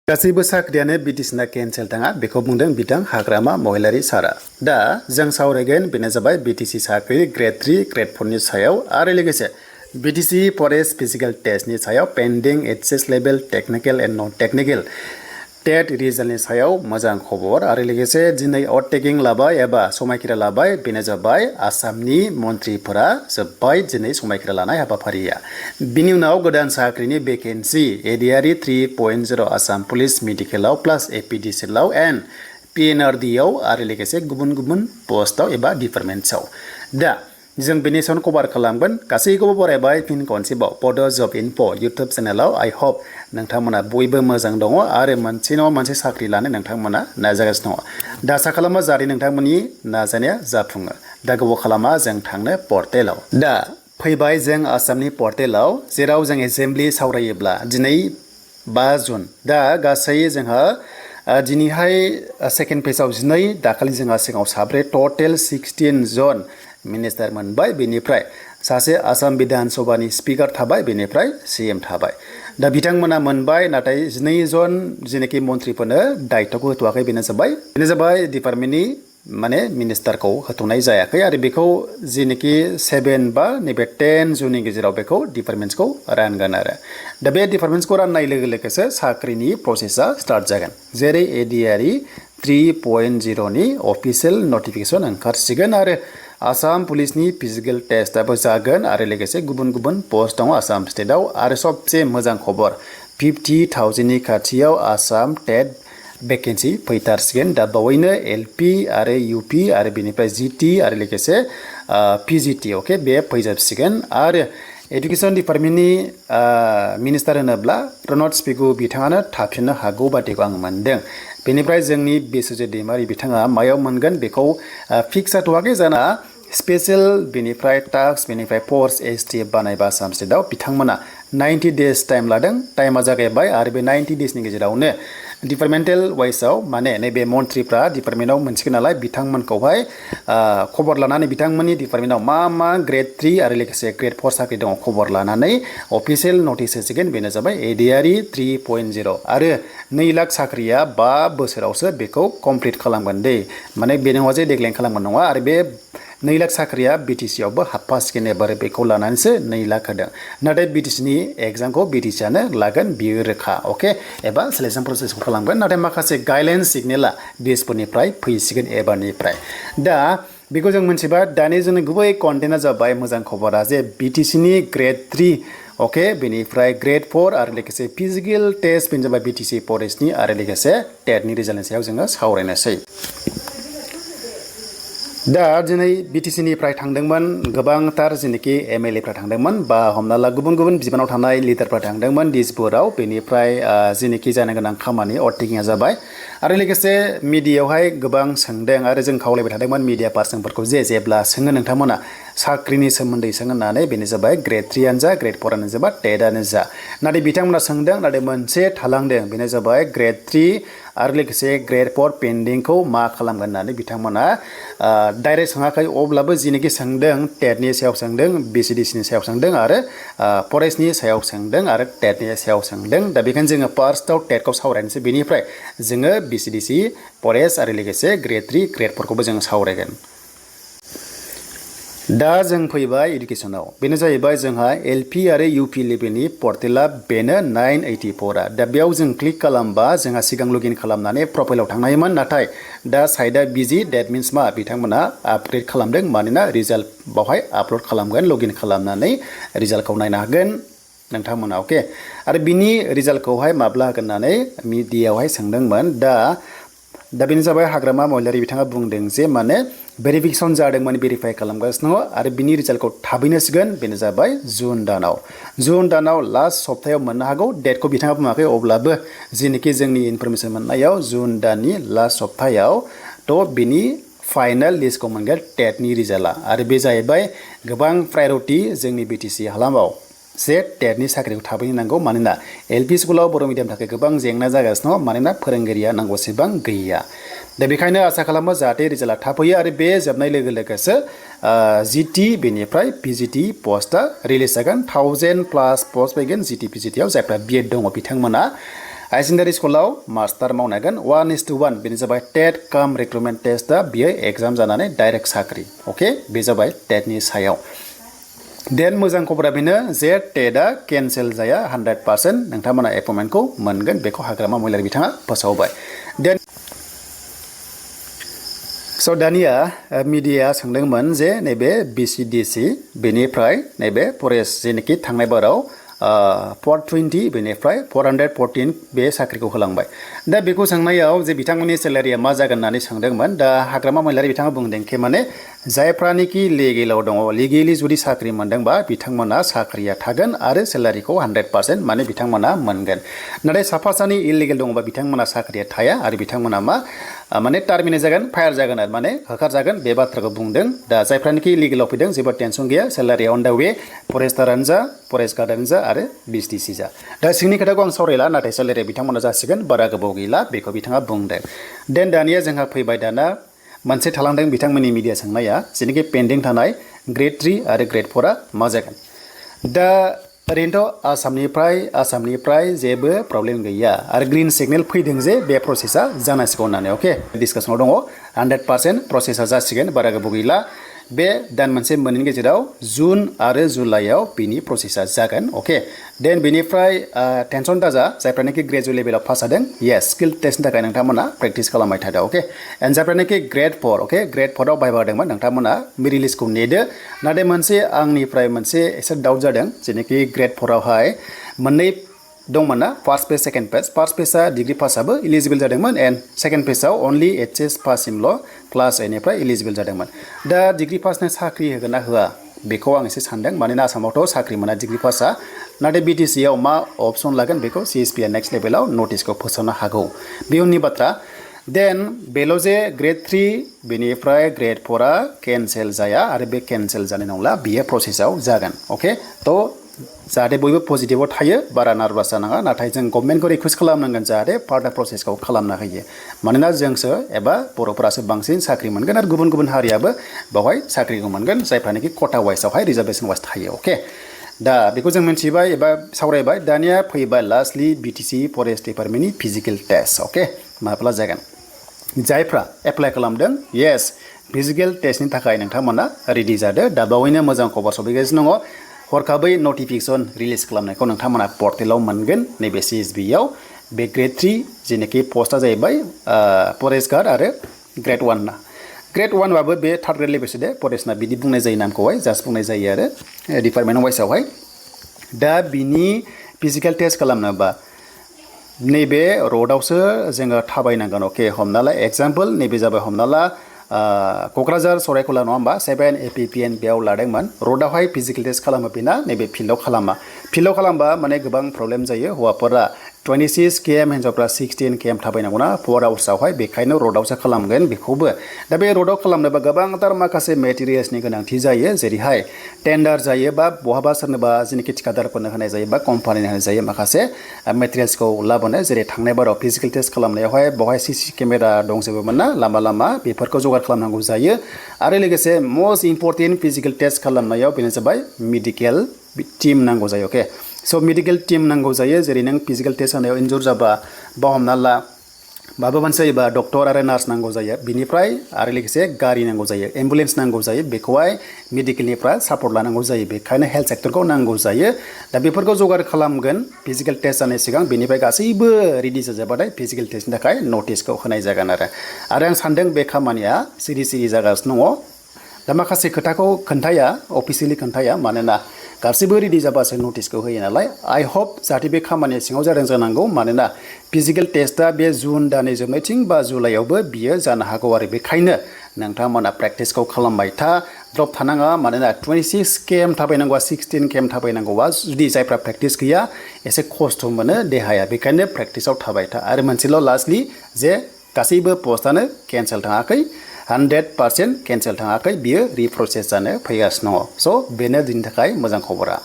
गासैबो साख्रियानो BTC cancel थाङा बेखौ बुंदों बिथां हाग्रामा महिलारि सारा। दा जों सावरायगोन बेनो जाबाय BTC साख्रि ग्रेड 3 ग्रेड 4 नि सायाव आरो लोगोसे BTC फरेस्ट फिजिकल टेस्टनि सायाव pending HS level technical and non technical TET रिजाल्टनि सायाव मोजां खबर आरो लोगोसे दिनै अटटेकिं लाबाय एबा समायखिरा लाबाय बेनो जाबाय आसामनि मन्थ्रिफोरा जोब्बाय दिनै समायखिरा लानाय हाबाफारिया। बिनि उनाव गोदान साख्रिनि भेकेन्सि एडिआरि 3.0 आसाम पुलिस मेडिकेलाव प्लास एपिडिसिएलाव एन्ड PNRDआव आरो लोगोसे गुबुन गुबुन पस्टआव एबा डिपार्टमेन्ट्सआव। दा जों बेनि सायाव कभार खालामगोन गासैखौबो बरायबाय फिन खनसेबाव पद जब इनफो इउटुब चेनेलाव आई होप नोंथांमोना बयबो मोजां दङ आरो मोनसे नङा मोनसे साख्रि लानो नोंथांमोना नाजागासिनो दङ। दा आसा खालामो जाहाथे नोंथांमोननि नाजानाया जाफुङो। दा गोबाव खालामा जों थांनो पर्टेलाव। दा फैबाय जों आसामनि पर्टेलाव जेराव जों एसेम्बलि सावरायोब्ला दिनै 5 जुन दा गासै जोंहा दिनैहाय सेकेन्ड पेजआव 12 दाखालि जोंहा सिगाङाव साब्रै टटेल 16 जन मिनिस्टार मोनबाय बेनिफ्राय सासे आसाम बिधान सभानि स्पिकार थाबाय बेनिफ्राय CM थाबाय। दा बिथांमोना मोनबाय नाथाय 12 जन जेनेखि मन्थ्रिफोरनो दायित्वखौ होथ'वाखै बेनो जाबाय डिपार्टमेन्टनि माने मिनिस्टारखौ होथ'नाय जायाखै आरो बेखौ जेनेखि 7 बा नैबे 10 जुननि गेजेराव बेखौ डिपार्टमेन्ट्सखौ रानगोन आरो दा बे डिपार्टमेन्ट्सखौ राननाय लोगो लोगोसो साख्रिनि प्रसेसा स्टार्ट जागोन जेरै एडिआरि 3.0 नि अफिसियेल नटिफिकेसन ओंखारसिगोन आरो आसाम पुलिसनि फिजिकल टेस्टआबो जागोन आरो लोगोसे गुबुन गुबुन पस्ट दङ आसाम स्टेटआव आरो सबसे मोजां खबर 50,000 नि खाथियाव आसाम TET भेकेन्सि फैथारसिगोन दा बावैनो LP आरो UP आरो बेनिफ्राय GT आरो लोगोसे PGT अके बे फैजोबसिगोन आरो एडुकेसन डिपार्टमेन्टनि मिनिस्टार होनोब्ला प्रनद स्पिगु बिथाङानो थाफिननो हागौ बादिखौ आं मोनदों। बेनिफ्राय जोंनि बिस्वजित दैमारि बिथाङा मायाव मोनगोन बेखौ फिक्स जाथ'वाखै जाना स्पेशल बेनिफ्राय टास्क बेनिफ्राय फर्स ST बानायबा आसाम स्टेटआव बिथांमोना 90 डेज टाइम लादों टाइमा जागायबाय आरो बे 90 डेजनि गेजेरावनो डिपार्टमेन्टेल वाइसआव माने नैबे मन्थ्रिफ्रा डिपार्टमेन्टआव मोनसिगोन नालाय बिथांमोनखौहाय खबर लानानै बिथांमोननि डिपार्टमेन्टआव मा ग्रेड 3 आरो लोगोसे ग्रेड 4 साख्रि दङ खबर लानानै अफिसियेल नटिस होसिगोन बेनो जाबाय एडिआरि 3.0 आरो 2 लाख साख्रिया 5 बोसोरावसो बेखौ कमप्लिट खालामगोन दै माने बे नङा जे देग्लाय खालामगोन नङा आरो बे 2 लाख साख्रिया BTC आवबो हाबफासिगोन एबार बेखौ लानानैसो 2 लाख होदों नाथाय BTC नि एग्जामखौ BTC आनो लागोन बियो रोखा अके एबा सिलेक्सन प्रसेसखौ खालामगोन नाथाय माखासे गाइडलाइन्स सिगनेला डिएसफोरनिफ्राय फैसिगोन एबारनिफ्राय दा बेखौ जों मोनथिबा दानि जोंनि गुबै कन्टेन्टआ जाबाय मोजां खबरा जे BTC नि ग्रेड 3 अके बेनिफ्राय ग्रेड 4 आरो लोगोसे फिजिकल टेस्ट बेनो जाबाय BTC फरेस्टनि आरो लोगोसे TET नि रिजाल्टनि सायाव जोङो सावरायनोसै। दा दिनै BTC निफ्राय थांदोंमोन गोबांथार जेनेखि MLA फ्रा थांदोंमोन बा हमना ला गुबुन गुबुन बिबानाव थानाय लिडारफ्रा थांदोंमोन दिसपुराव बेनिफ्राय जेनेखि जानो गोनां खामानि अटटेकिंआ जाबाय आरो लोगोसे मिडियायावहाय गोबां सोंदों आरो जों खावलायबाय थादोंमोन मिडिया पार्सनफोरखौ जेब्ला सोङो नोंथांमोना साख्रिनि सोमोन्दै सोङो होननानै बेनो जाबाय ग्रेड 3 आनो जा ग्रेड 4 आनो जा बा TET आनो जा नाथाय बिथांमोना सोंदों नाथाय मोनसे थालांदों बेनो जाबाय ग्रेड 3 आरो लोगोसे ग्रेड 4 पेन्डिंखौ मा खालामगोन होननानै बिथांमोना डाइरेक्ट सोङाखै अब्लाबो जेनेखि सोंदों TET नि सायाव सोंदों BCDC नि सायाव सोंदों आरो फरेस्टनि सायाव सोंदों आरो TET नि सायाव सोंदों दा बेखायनो जोङो फार्स्टआव TET खौ सावरायनोसै बेनिफ्राय जोङो BCDC फरेस्ट आरो लोगोसे ग्रेड 3 ग्रेड 4 खौबो जों सावरायगोन। दा जों फैबाय इडुकेसनाव बेनो जाहैबाय जोंहा LP आरो UP लेभेलनि पर्टेला बेनो 984 दा बेयाव जों क्लिक खालामबा जोंहा सिगां लगिन खालामनानै प्रफाइलाव थांनायमोन नाथाय दा साइडआ बिजि डेट मिन्स मा बिथांमोना आपग्रेड खालामदों मानोना रिजाल्ट बावहाय आपल'ड खालामगोन लगिन खालामनानै रिजाल्टखौ नायनो हागोन नोंथांमोना अके आरो बिनि रिजाल्टखौहाय माब्ला होगोन होननानै मिडियायावहाय सोंदोंमोन दा बेनो जाबाय हाग्रामा महिलारि बिथाङा बुंदों जे माने भेरिफिकेसन जादोंमोन भेरिफाइ खालामगासिनो दङ आरो बिनि रिजाल्टखौ थाबैनो होसिगोन बेनो जाबाय जुन दानाव लास्ट सप्तायाव मोननो हागौ डेटखौ बिथाङा बुङाखै अब्लाबो जेनेखि जोंनि इनफरमेसन मोननायाव जुन दाननि लास्ट सप्तायाव थ' बिनि फाइनाल लिस्टखौ मोनगोन TET नि रिजाल्टआ आरो बे जाहैबाय गोबां प्रायरिटि जोंनि BTC हालामाव जे TET नि साख्रिखौ थाबैनो नांगौ मानोना LP स्कुलाव बर' मिडियामनि थाखाय गोबां जेंना जागासिनो दङ मानोना फोरोंगिरिया नांगौसेबां गैया दा बेखायनो आसा खालामो जाहाथे रिजाल्टआ थाब फैयो आरो बे जोबनाय लोगो लोगोसो GT बेनिफ्राय PGT पस्टआ रिलिज जागोन 1000+ पस्ट फैगोन GT PGT आव जायफ्रा B.Ed दङ बिथांमोना हाई सेकेन्डारि स्कुलाव मास्टार मावनांगोन 1:1 बेनो जाबाय टेट काम रिक्रुटमेन्ट टेस्टआ बियो एग्जाम जानानै डाइरेक्ट साख्रि अके बे जाबाय टेटनि सायाव देन मोजां खबरा बेनो जे टेटआ केन्सेल जाया 100% नोंथांमोना एपइन्टमेन्टखौ मोनगोन बेखौ हाग्रामा महिलारि बिथाङा फोसावबाय देन स' दानिया मिडियाया सोंदोंमोन जे नैबे BCDC बेनिफ्राय नैबे फरेस्ट जेनोखि थांनाय बाराव 420 बेनिफ्राय 414 बे साख्रिखौ होलांबाय दा बेखौ सोंनायाव जे बिथांमोननि सेलारिया मा जागोन होननानै सोंदोंमोन दा हाग्रामा महिलारि बिथाङा बुंदोंखि माने जायफ्रानोखि लिगेलाव दङ लिगेलि जुदि साख्रि मोनदोंबा बिथांमोना साख्रिया थागोन आरो सेलारिखौ 100% माने बिथांमोना मोनगोन नाथाय साफा सानै इलिगेल दङबा बिथांमोना साख्रिया थाया आरो बिथांमोना मा माने टार्मिनेट जागोन फायार जागोन आरो माने होखारजागोन बे बाथ्राखौ बुंदों दा जायफ्रानोखि लिगेलाव फैदों जेबो टेनसन गैया सेलारिया अन दा वे फरेस्टारानो जा फरेस्ट गार्डआनो जा आरो BTC जा दा सिंनि खोथाखौ आं सावरायला नाथाय सेलारिया बिथांमोना जासिगोन बारा गोबाव गैला बेखौ बिथाङा बुंदों देन दानिया जोंहा फैबाय दाना मोनसे थालांदों बिथांमोननि मिडिया सोंनाया जेनाखि पेन्डिं थानाय ग्रेड 3 आरो ग्रेड 4आ मा जागोन दा ओरैनोथ' आसामनिफ्राय जेबो प्रब्लेम गैया आरो ग्रिन सिगनेल फैदों जे बे प्रसेसा जानांसिगौ होननानै अके डिसकासनाव दङ 100% प्रसेसा जासिगोन बारा गोबाव गैला बे दान मोनसे मोननैनि गेजेराव जुन आरो जुलाइआव बिनि प्रसेसा जागोन अके देन बेनिफ्राय टेनसन दाजा जायफ्रानोखि ग्रेजुवेट लेभेलाव पास जादों येस स्किल टेस्टनि थाखाय नोंथांमोना प्रेक्टिस खालामबाय थादों अके एन्ड जायफ्रानोखि ग्रेड 4 अके ग्रेड 4आव बायबा होदोंमोन नोंथांमोना रिलिजखौ नेदो नाथाय मोनसे आंनिफ्राय मोनसे एसे डाउट जादों जेनाखि ग्रेड 4आवहाय मोननै दंमोन ना first page second page first पेजआ डिग्री पासआबो इलिजिबल जादोंमोन एन्ड सेकेन्ड पेजआव अनलि HS पाससिमल' क्लास एनिफ्राय इलिजिबल जादोंमोन दा डिग्री पासनो साख्रि होगोन ना होआ बेखौ आं एसे सानदों मानोना आसामावथ' साख्रि मोना डिग्री पासआ नाथाय BTCआव मा अपसन लागोन बेखौ CSPआ नेक्स्ट लेभेलाव नटिसखौ फोसावनो हागौ बे उननि बाथ्रा देन बेल' जे ग्रेड 3 बेनिफ्राय ग्रेड 4आ केन्सेल जाया आरो बे केन्सेल जानाय नंला बियो प्रसेसआव जागोन अके थ' जाहाथे बयबो पजिटिभाव थायो बारा नार्भास जानाङा नाथाय जों गभर्नमेन्टखौ रिकुवेस्ट खालामनांगोन जाहाथे फार्दार प्रसेसखौ खालामना होयो मानोना जोंसो एबा बर'फोरासो बांसिन साख्रि मोनगोन आरो गुबुन गुबुन हारियाबो बेवहाय साख्रिखौ मोनगोन जायफ्रानोखि खथा वाइसआवहाय रिजार्भेसन वाइस थायो अके दा बेखौ जों मिथिबाय एबा सावरायबाय दानिया फैबाय lastly BTC forest डिपार्टमेन्टनि physical test अके माब्ला जागोन जायफ्रा एप्लाइ खालामदों येस फिजिकेल टेस्टनि थाखाय नोंथांमोना रेडि जादो दा बावैनो मोजां खबर सफैगासिनो दङ हरखाबै नटिफिकेसन रिलिज खालामनायखौ नोंथांमोना पर्टेलाव मोनगोन नैबे CSBआव बे ग्रेड 3 जेनाखि पस्टआ जाहैबाय फरेस्ट गार्ड आरो ग्रेड 1 ना ग्रेड 1 बाबो बे थार्ड ग्रेड लेभेलसो दे फरेस्टना बिदि बुंनाय जायो नामखौहाय जास्ट बुंनाय जायो आरो डिपार्टमेन्ट वाइसआवहाय दा बिनि फिजिकेल टेस्ट खालामनोबा नैबे रडआवसो जोङो थाबायनांगोन अके हमना ला एग्जाम्पल नैबे जाबाय हमना ला क'क्राझार सरायखला नङा होमबा 7 APPN बेयाव लादोंमोन रडआवहाय फिजिकेल टेस्ट खालामो बेना नैबे फिल्डआव खालामा फिल्डआव खालामबा माने गोबां प्रब्लेम जायो हौवाफोरा 26 km हिन्जावफ्रा 16 km थाबायनांगौना 4 आवार्सआवहाय बेखायनो रडआवसो खालामगोन बेखौबो दा बे रडआव खालामनोबा गोबांथार माखासे मेटेरियल्सनि गोनांथि जायो जेरैहाय टेन्डार जायो बा बहाबा सोरनोबा जेनाखि थिकादारफोरनो होनाय जायो बा कम्पानिनो होनाय जायो माखासे मेटेरियल्सखौ लाबोनो जेरै थांनाय बाराव फिजिकेल टेस्ट खालामनायावहाय बेवहाय CC केमेरा दंजोबोमोन ना लामा लामा बेफोरखौ जगार खालामनांगौ जायो आरो लोगोसे मस्ट इम्परटेन्ट फिजिकेल टेस्ट खालामनायाव बेनो जाबाय मेडिकेल टीम नांगौ जायो अके स' मेडिकेल टीम नांगौ जायो जेरै नों फिजिकेल टेस्ट होनायाव इन्जुर जाबा बा हमना ला माबा मोनसे जायोबा डक्टर आरो नार्स नांगौ जायो बिनिफ्राय आरो लोगोसे गारि नांगौ जायो एम्बुलेन्स नांगौ जायो बेखौहाय मेडिकेलनिफ्राय सापर्ट लानांगौ जायो बेखायनो हेल्थ सेक्टरखौ नांगौ जायो दा बेफोरखौ जगार खालामगोन फिजिकेल टेस्ट जानाय सिगां बेनिफ्राय गासैबो रेडि जाजोबबाथाय फिजिकेल टेस्टनि थाखाय नटिसखौ होनाय जागोन आरो आं सानदों बे खामानिया सिरि जागासिनो दङ दा माखासे खोथाखौ खोन्थाया अफिसियेलि खोन्थाया मानोना गासैबो रेडि जाबासो नटिसखौ होयो नालाय आइ होप जाहाथे बे खामानिया सिङाव जादों जानांगौ मानोना फिजिकेल टेस्टआ बे जुन दाननि जोबनायथिं बा जुलाइआवबो बियो जानो हागौ आरो बेखायनो नोंथांमोना प्रेक्टिसखौ खालामबाय था द्रप थानाङा मानोना 26 km थाबायनांगौआ 16 km थाबायनांगौआ जुदि जायफ्रा प्रेक्टिस गैया एसे खस्थ' मोनो देहाया बेखायनो प्रेक्टिसाव थाबाय था आरो मोनसेल' लास्टलि जे गासैबो पस्टआनो केन्सेल थाङाखै 100% केन्सेल थाङाखै बियो रिप्रसेस जानो फैगासिनो दङ स' बेनो दिनैनि थाखाय मोजां खबरा